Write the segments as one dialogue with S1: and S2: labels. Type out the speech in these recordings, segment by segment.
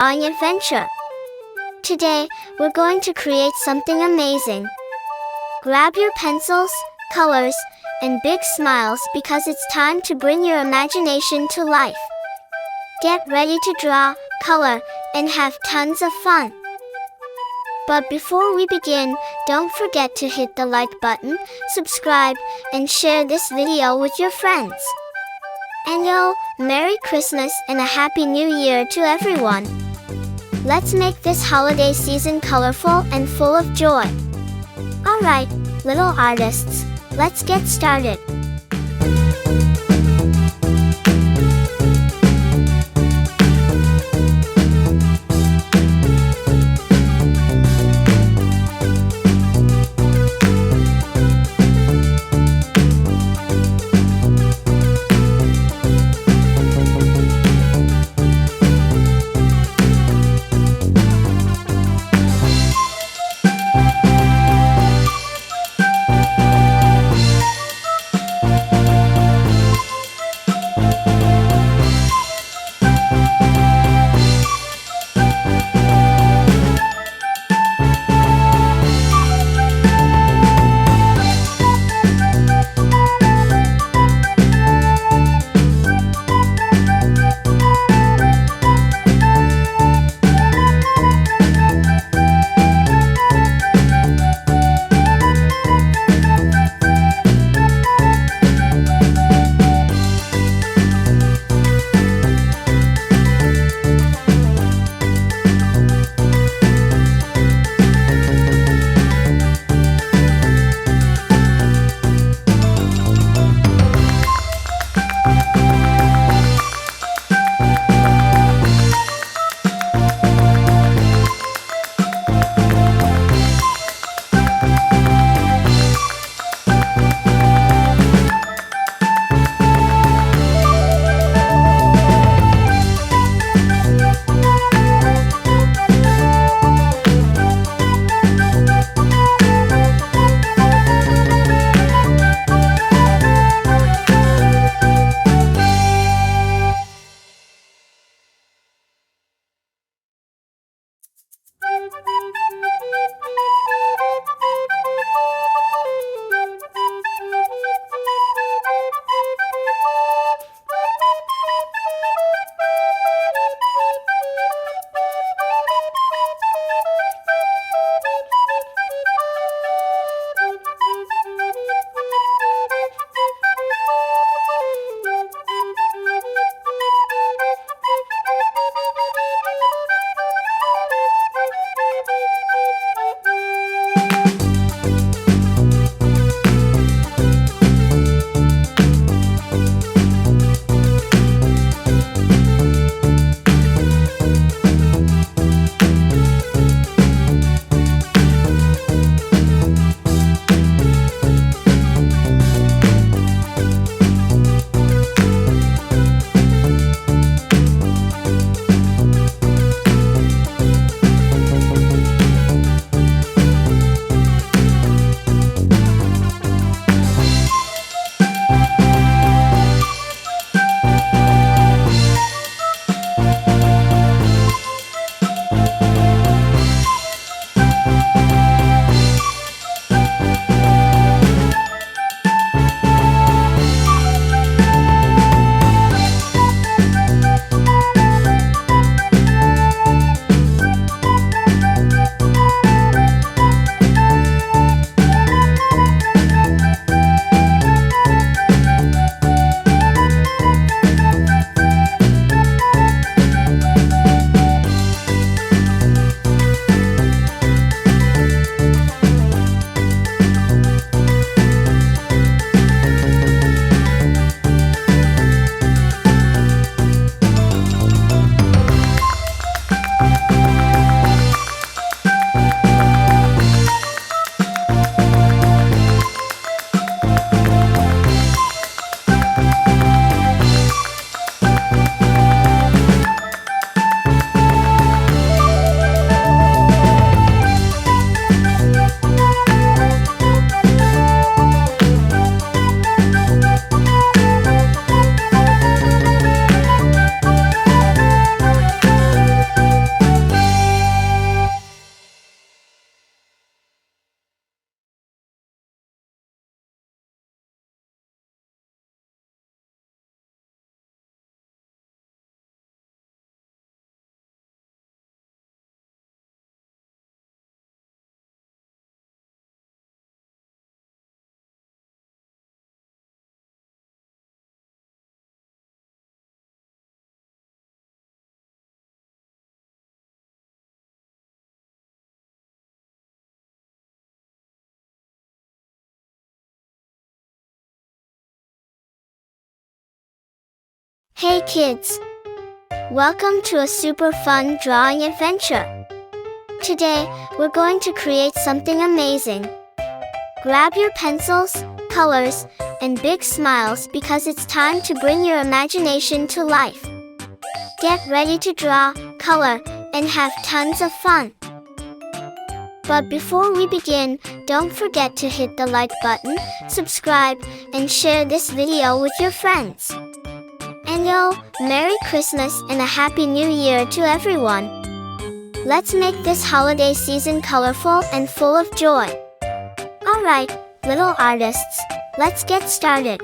S1: drawing adventure. Today, we're going to create something amazing. Grab your pencils, colors, and big smiles because it's time to bring your imagination to life. Get ready to draw, color, and have tons of fun. But before we begin, don't forget to hit the like button, subscribe, and share this video with your friends. And Merry Christmas and a Happy New Year to everyone! Let's make this holiday season colorful and full of joy. Alright, little artists, let's get started. Hey kids! Welcome to a super fun drawing adventure. Today, we're going to create something amazing. Grab your pencils, colors, and big smiles because it's time to bring your imagination to life. Get ready to draw, color, and have tons of fun. But before we begin, don't forget to hit the like button, subscribe, and share this video with your friends. And Merry Christmas and a Happy New Year to everyone! Let's make this holiday season colorful and full of joy. Alright, little artists, let's get started.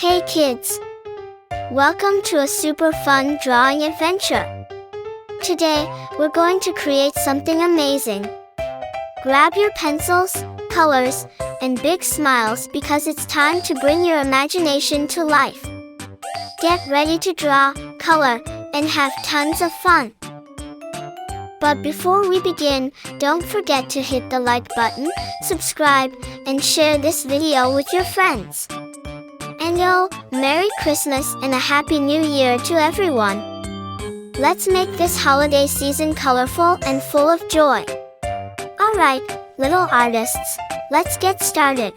S1: Hey kids! Welcome to a super fun drawing adventure. Today, we're going to create something amazing. Grab your pencils, colors, and big smiles because it's time to bring your imagination to life. Get ready to draw, color, and have tons of fun. But before we begin, don't forget to hit the like button, subscribe, and share this video with your friends. And Merry Christmas and a Happy New Year to everyone! Let's make this holiday season colorful and full of joy. Alright, little artists, let's get started.